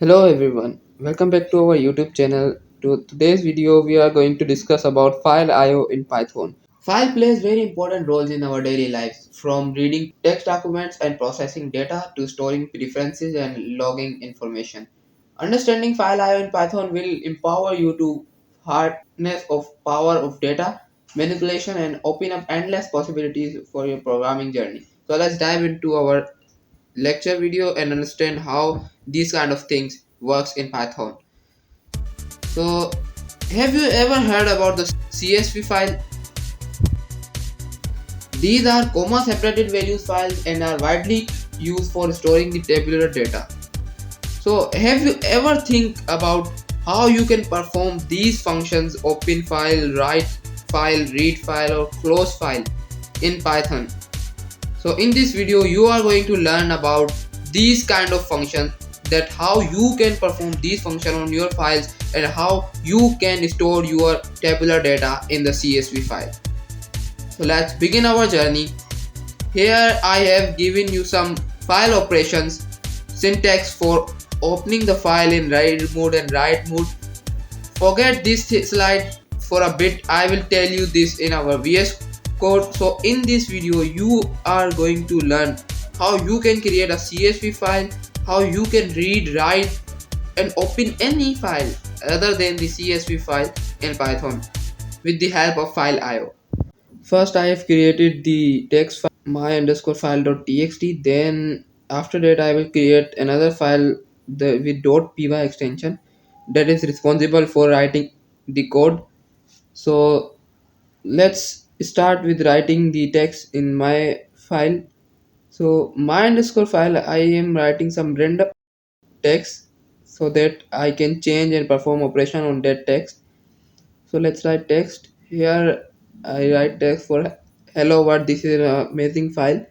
Hello everyone, welcome back to our YouTube channel. To today's video, we are going to discuss about file IO in Python. File plays very important roles in our daily lives, from reading text documents and processing data to storing preferences and logging information. Understanding file IO in Python will empower you to harness of power of data manipulation and open up endless possibilities for your programming journey. So let's dive into our lecture video and understand how these kind of things works in Python. So have you ever heard about the CSV file? These are comma separated values files and are widely used for storing the tabular data. So have you ever think about how you can perform these functions open file, write file, read file or close file in Python? So in this video you are going to learn about these kind of functions, that how you can perform these functions on your files and how you can store your tabular data in the CSV file. So let's begin our journey. Here I have given you some file operations syntax for opening the file in read mode and write mode. Forget this slide for a bit, I will tell you this in our VS code. So in this video you are going to learn how you can create a CSV file, how you can read, write and open any file other than the CSV file in Python with the help of file IO. First I have created the text file my underscore file.txt. Then after that I will create another file with .py extension that is responsible for writing the code. So let's start with writing the text in my file. So my underscore file, I am writing some random text so that I can change and perform operation on that text. So let's write text here. I write text for hello world. This is an amazing file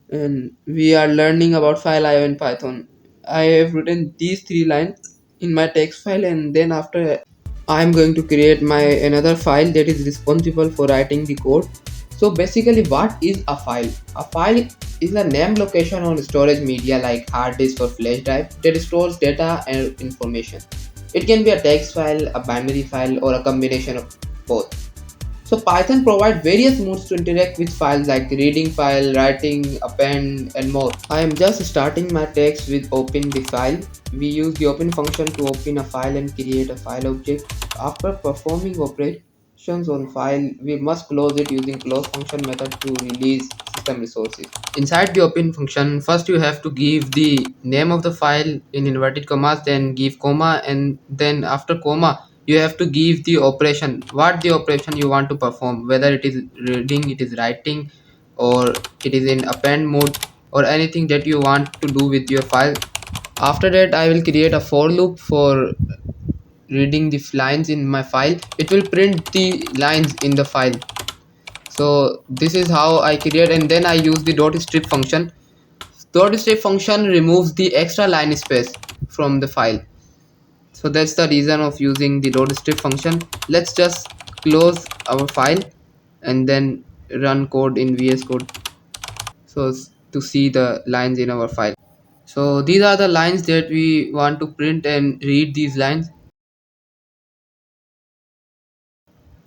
and we are learning about file IO in Python. I have written these three lines in my text file, and then after I am going to create my another file that is responsible for writing the code. So basically what is a file? A file is a name location on storage media like hard disk or flash drive that stores data and information. It can be a text file, a binary file or a combination of both. So Python provides various modes to interact with files like reading file, writing, append and more. I am just starting my text with open the file. We use the open function to open a file and create a file object. After performing operations on file, we must close it using close function method to release system resources. Inside the open function, first you have to give the name of the file in inverted commas, then give comma, and then after comma you have to give the operation, what the operation you want to perform, whether it is reading, it is writing, or it is in append mode, or anything that you want to do with your file. After that I will create a for loop for reading the lines in my file. It will print the lines in the file. So this is how I create, and then I use the dot strip function. Dot strip function removes the extra line space from the file. So that's the reason of using the dot strip function. Let's just close our file and then run code in VS Code so to see the lines in our file. So these are the lines that we want to print and read these lines.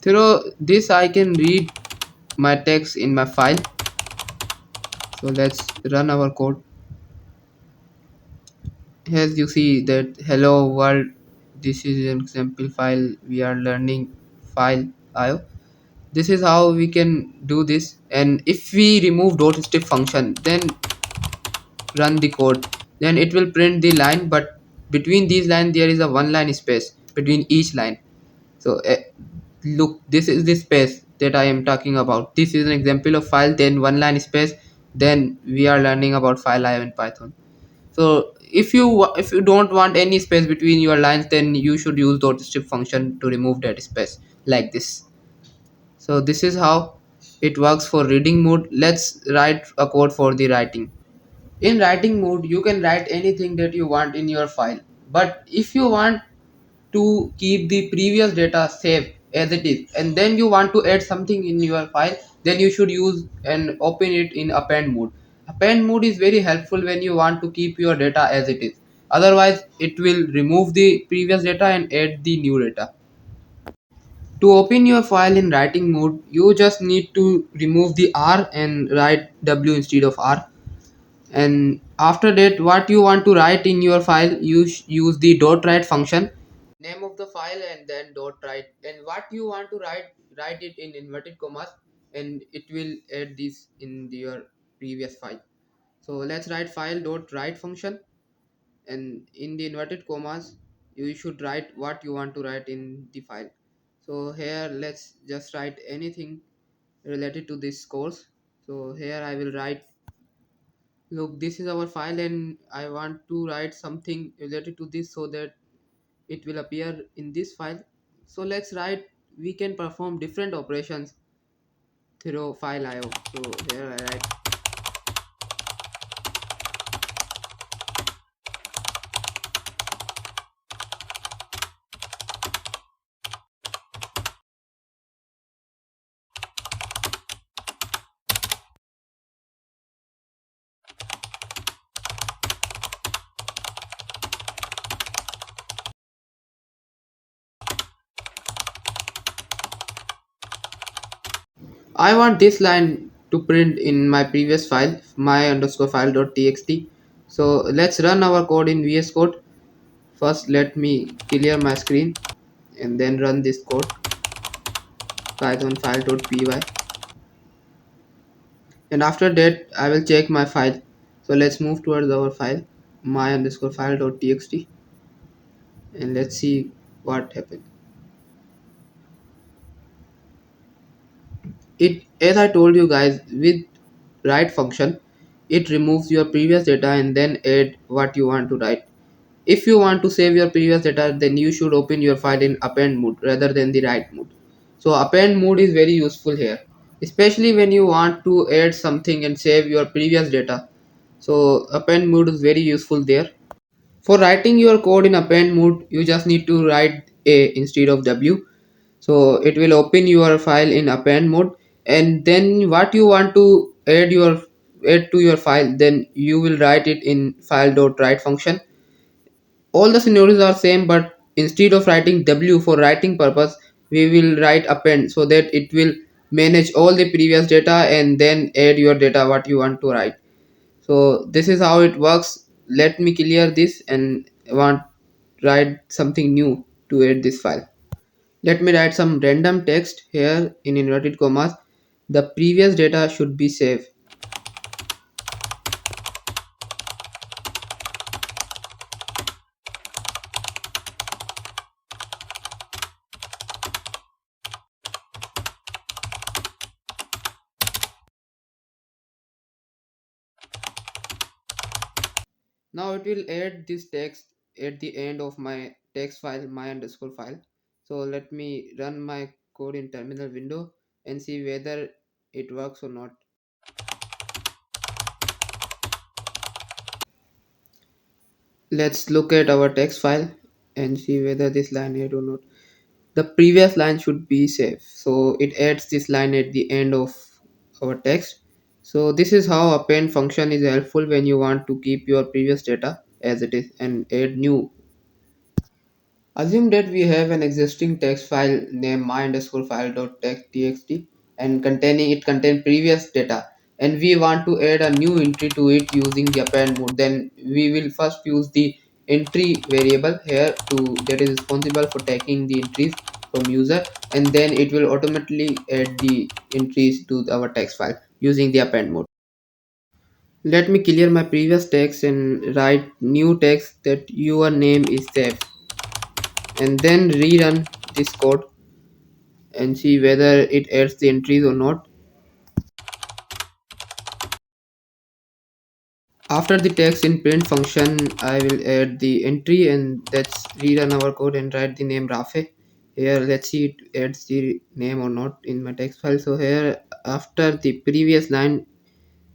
Through this I can read my text in my file. So let's run our code. As you see that hello world, this is an example file. We are learning file IO. This is how we can do this, and if we remove dot strip function then run the code, then it will print the line, but between these lines there is a one line space between each line. So look, this is the space that I am talking about. This is an example of file, then one line space, then we are learning about file IO in Python. So if you don't want any space between your lines, then you should use dot strip function to remove that space like this. So this is how it works for reading mode. Let's write a code for the writing. In writing mode you can write anything that you want in your file, but if you want to keep the previous data safe as it is and then you want to add something in your file, then you should use and open it in append mode. Append mode is very helpful when you want to keep your data as it is. Otherwise it will remove the previous data and add the new data. To open your file in writing mode, you just need to remove the R and write W instead of R. And after that, what you want to write in your file, you use the dot write function, name of the file and then dot write, and what you want to write it in inverted commas, and it will add this in your previous file. So let's write file dot write function, and in the inverted commas you should write what you want to write in the file. So here let's just write anything related to this course. So here I will write, look, this is our file and I want to write something related to this so that it will appear in this file. So let's write, we can perform different operations through file IO. So here I write, I want this line to print in my previous file, my underscore file dot txt. So let's run our code in VS Code. First let me clear my screen and then run this code, python file dot py, and after that I will check my file. So let's move towards our file, my underscore file dot txt, and let's see what happened. It, as I told you guys, with write function, it removes your previous data and then add what you want to write. If you want to save your previous data, then you should open your file in append mode rather than the write mode. So append mode is very useful here, especially when you want to add something and save your previous data. So append mode is very useful there. For writing your code in append mode, you just need to write A instead of W. So it will open your file in append mode, and then what you want to add to your file, then you will write it in file.write function. All the scenarios are same, but instead of writing W for writing purpose, we will write append so that it will manage all the previous data and then add your data what you want to write. So this is how it works. Let me clear this and want write something new to add this file. Let me write some random text here in inverted commas. The previous data should be saved. Now it will add this text at the end of my text file, my underscore file. So let me run my code in terminal window and see whether it works or not. Let's look at our text file and see whether this line here or not. The previous line should be saved, so it adds this line at the end of our text. So this is how append function is helpful when you want to keep your previous data as it is and add new. Assume that we have an existing text file named my underscore file dot txt and containing it contain previous data, and we want to add a new entry to it using the append mode. Then we will first use the entry variable here to that is responsible for taking the entries from user, and then it will automatically add the entries to our text file using the append mode. Let me clear my previous text and write new text that your name is saved, and then rerun this code and see whether it adds the entries or not. After the text in print function, I will add the entry, and let's rerun our code and write the name Rafe. Here let's see it adds the name or not in my text file. So here after the previous line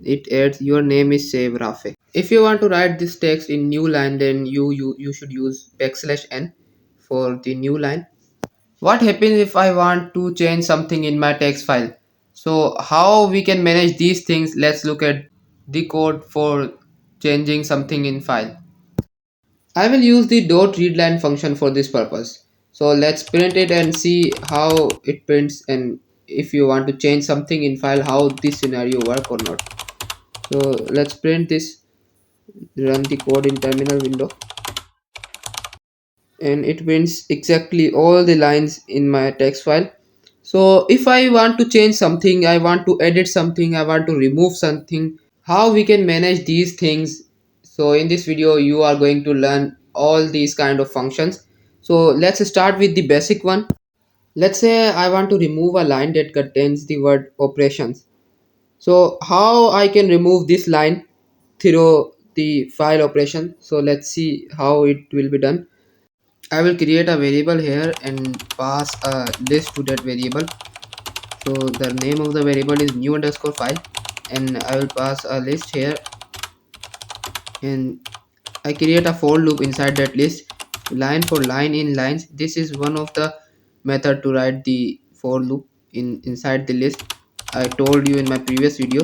it adds your name is save Rafe. If you want to write this text in new line, then you should use \n for the new line. What happens if I want to change something in my text file? So how we can manage these things? Let's look at the code for changing something in file. I will use the dot readline function for this purpose. So let's print it and see how it prints, and if you want to change something in file, how this scenario work or not. So let's print this, run the code in terminal window, and it prints exactly all the lines in my text file. So if I want to change something, I want to edit something, I want to remove something, how we can manage these things. So in this video you are going to learn all these kind of functions. So let's start with the basic one. Let's say I want to remove a line that contains the word operations. So how I can remove this line through the file operation. So let's see how it will be done. I will create a variable here and pass a list to that variable. So the name of the variable is new underscore file, and I will pass a list here, and I create a for loop inside that list, line for line in lines. This is one of the method to write the for loop inside the list. I told you in my previous video.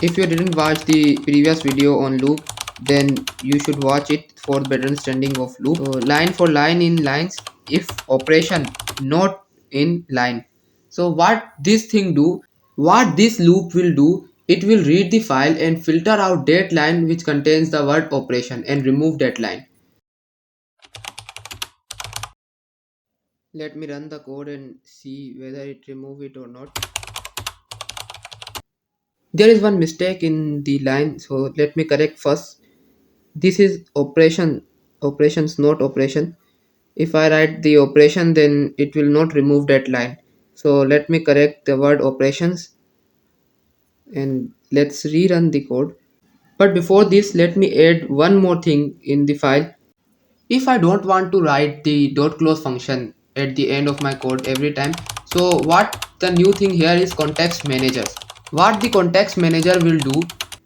If you didn't watch the previous video on loop, then you should watch it for better understanding of loop. So line for line in lines, if operation not in line. So what this loop will do, it will read the file and filter out that line which contains the word operation and remove that line. Let me run the code and see whether it remove it or not. There is one mistake in the line, so let me correct first. This is operations, not operation. If I write the operation, then it will not remove that line. So let me correct the word operations, and let's rerun the code. But before this, let me add one more thing in the file. If I don't want to write the dot close function at the end of my code every time, so what the new thing here is context managers. What the context manager will do,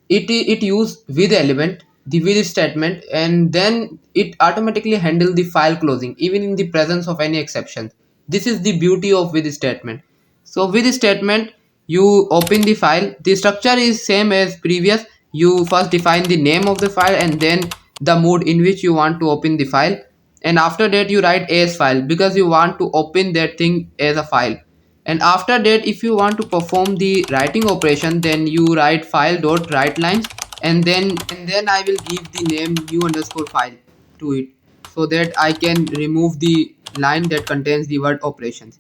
it use with element, the with statement, and then it automatically handle the file closing even in the presence of any exception. This is the beauty of with statement. So with statement, you open the file, the structure is same as previous. You first define the name of the file and then the mode in which you want to open the file, and after that you write as file because you want to open that thing as a file. And after that, if you want to perform the writing operation, then you write file dot write lines, and then I will give the name new underscore file to it, so that I can remove the line that contains the word operations.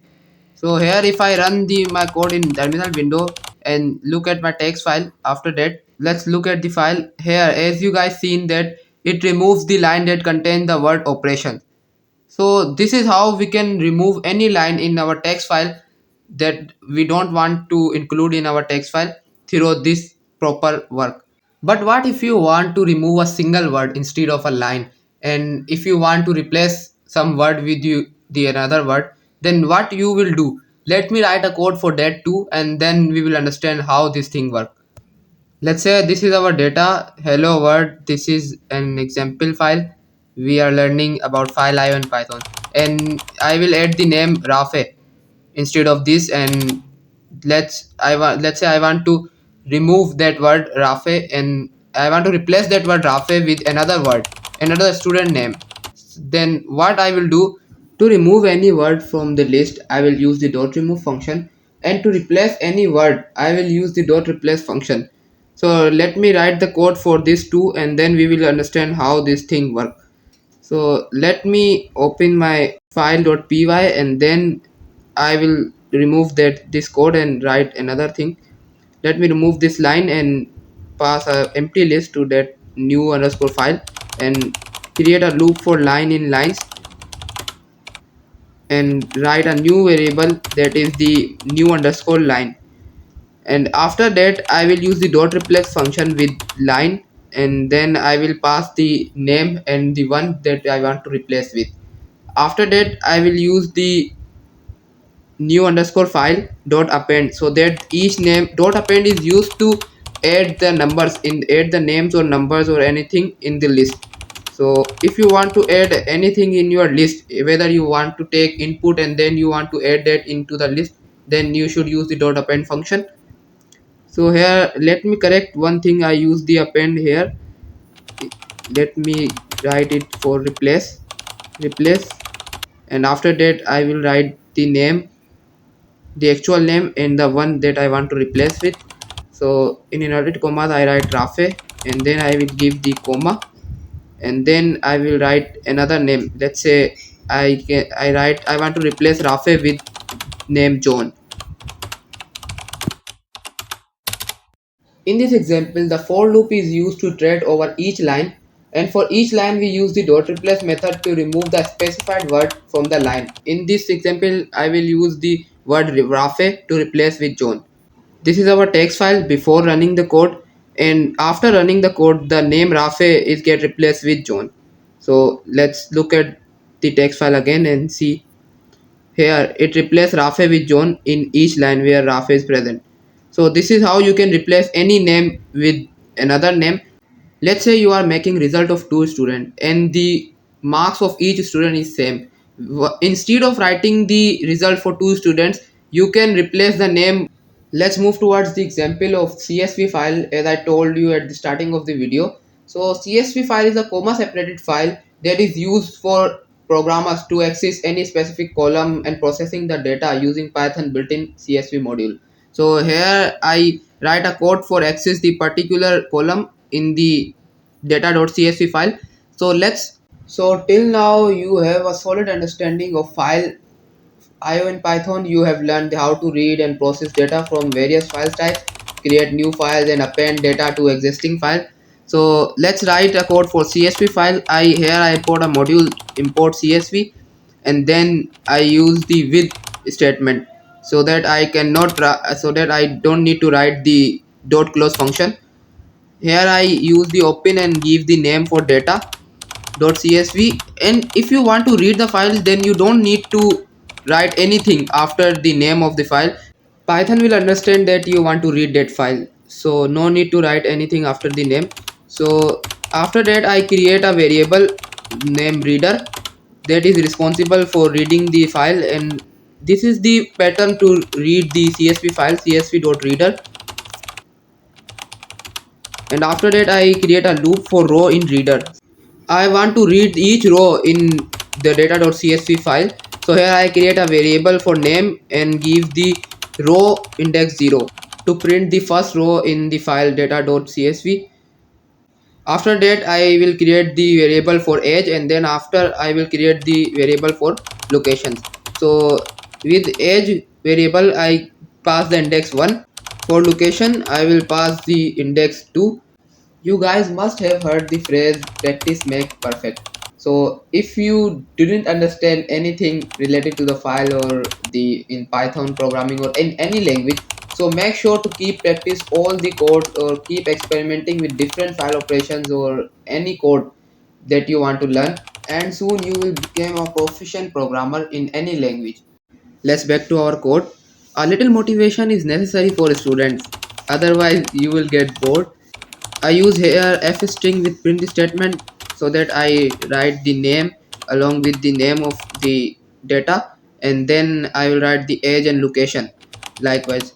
So here if I run the my code in terminal window and look at my text file, after that let's look at the file here. As you guys seen that it removes the line that contains the word operation. So this is how we can remove any line in our text file that we don't want to include in our text file through this proper work. But what if you want to remove a single word instead of a line, and if you want to replace some word with the another word, then what you will do? Let me write a code for that too, and then we will understand how this thing works. Let's say this is our data, hello world. This is an example file. We are learning about file IO in Python, and I will add the name Rafe instead of this. And let's say I want to remove that word Rafe, and I want to replace that word Rafe with another word, another student name. Then what I will do, to remove any word from the list, I will use the dot remove function, and to replace any word, I will use the dot replace function. So let me write the code for this too, and then we will understand how this thing works. So let me open my file.py, and then I will remove that this code and write another thing. Let me remove this line and pass a empty list to that new underscore file, and create a loop for line in lines, and write a new variable that is the new underscore line. And after that I will use the dot replace function with line, and then I will pass the name and the one that I want to replace with. After that I will use the new underscore file dot append, so that each name dot append is used to add the numbers in, add the names or numbers or anything in the list. So if you want to add anything in your list, whether you want to take input and then you want to add that into the list, then you should use the dot append function. So here let me correct one thing, I use the append here. let me write it for replace, and after that I will write the name, the actual name, and the one that I want to replace with. So in inverted commas I write Rafe, and then I will give the comma, and then I will write another name. Let's say I want to replace Rafe with name John. In this example, the for loop is used to iterate over each line, and for each line we use the dot replace method to remove the specified word from the line. In this example, I will use the word Rafe to replace with John. This is our text file before running the code, and after running the code the name Rafe is get replaced with John. So let's look at the text file again and see. Here it replaces Rafe with John in each line where Rafe is present. So this is how you can replace any name with another name. Let's say you are making result of two students and the marks of each student is same. Instead of writing the result for two students, you can replace the name. Let's move towards the example of CSV file as I told you at the starting of the video. So CSV file is a comma separated file that is used for programmers to access any specific column and processing the data using Python built-in CSV module. So here I write a code for access the particular column in the data.csv file. So till now you have a solid understanding of file IO in Python. You have learned how to read and process data from various file types, create new files and append data to existing file. So let's write a code for CSV file. I import a module import CSV, and then I use the with statement so that so that I don't need to write the dot close function. Here I use the open and give the name for data .csv, and if you want to read the file then you don't need to write anything after the name of the file. Python will understand that you want to read that file, so no need to write anything after the name. So after that I create a variable named reader that is responsible for reading the file, and this is the pattern to read the csv file, csv.reader. And after that I create a loop for row in reader. I want to read each row in the data.csv file. So here I create a variable for name and give the row index 0 to print the first row in the file data.csv. After that I will create the variable for age, and then after I will create the variable for locations. So with age variable I pass the index 1. For location I will pass the index 2. You guys must have heard the phrase practice make perfect. So if you didn't understand anything related to the file or the in Python programming or in any language, so make sure to keep practice all the codes or keep experimenting with different file operations or any code that you want to learn, and soon you will become a proficient programmer in any language. Let's back to our code. A little motivation is necessary for students, otherwise you will get bored. I use here f string with print statement so that I write the name along with the name of the data, and then I will write the age and location likewise.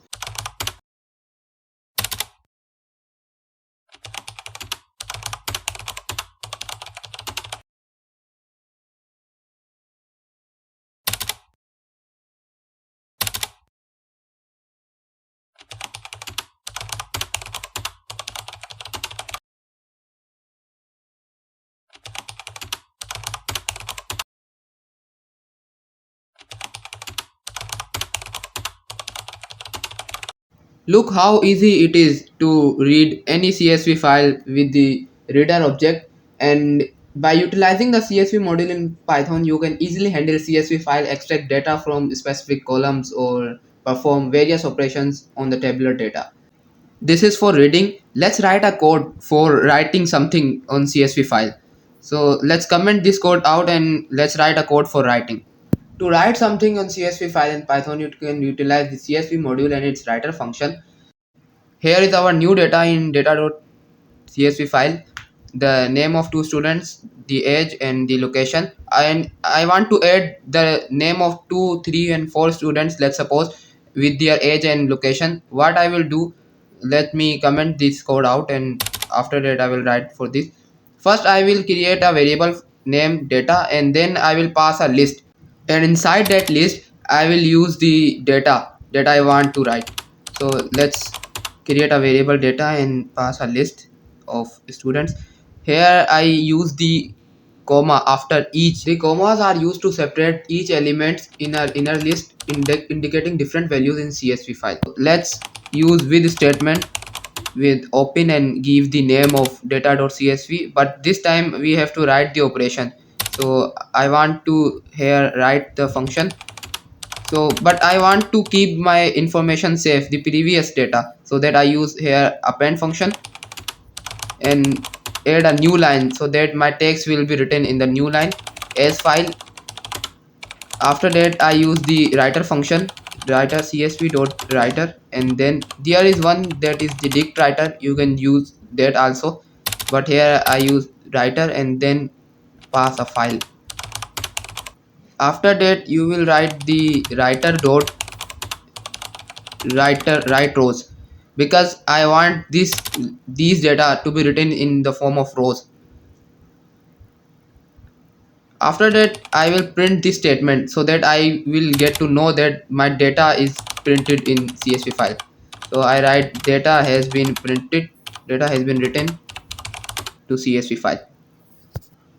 Look how easy it is to read any CSV file with the reader object, and by utilizing the CSV module in Python you can easily handle CSV file, extract data from specific columns or perform various operations on the tabular data. This is for reading. Let's write a code for writing something on CSV file. So let's comment this code out and let's write a code for writing. To write something on CSV file in Python, you can utilize the CSV module and its writer function. Here is our new data in data.csv file, the name of two students, the age and the location, and I want to add the name of 2, 3 and 4 students, let's suppose, with their age and location. What I will do, let me comment this code out and after that I will write for this. First I will create a variable named data, and then I will pass a list, and inside that list I will use the data that I want to write. So let's create a variable data and pass a list of students. Here I use the comma after each. The commas are used to separate each element in our inner list, indicating different values in CSV file. Let's use with statement with open and give the name of data.csv, but this time we have to write the operation. So I want to here write the function. So but I want to keep my information safe, the previous data, so that I use here append function and add a new line so that my text will be written in the new line as file. After that I use the writer function, writer csv dot writer, and then there is one that is the dict writer, you can use that also, but here I use writer and then pass a file. After that you will write the writer dot write rows, because I want these data to be written in the form of rows. After that I will print this statement so that I will get to know that my data is printed in csv file. So I write data has been printed, data has been written to csv file.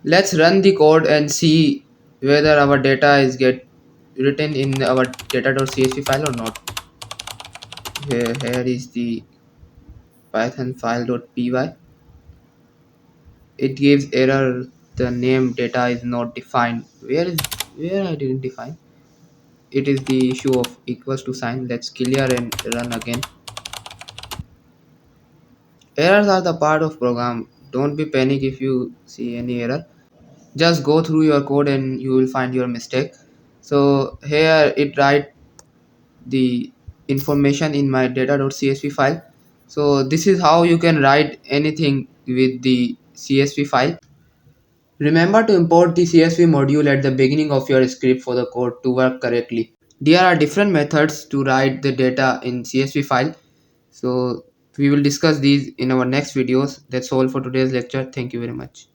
Let's run the code and see whether our data is get written in our data.csv file or not. Here is the python file.py. It gives error, the name data is not defined. Where I didn't define, it is the issue of equals to sign. Let's clear and run again. Errors are the part of program. Don't be panic if you see any error. Just go through your code and you will find your mistake. So here it write the information in my data.csv file. So this is how you can write anything with the csv file. Remember to import the csv module at the beginning of your script for the code to work correctly. There are different methods to write the data in csv file. So we will discuss these in our next videos. That's all for today's lecture. Thank you very much.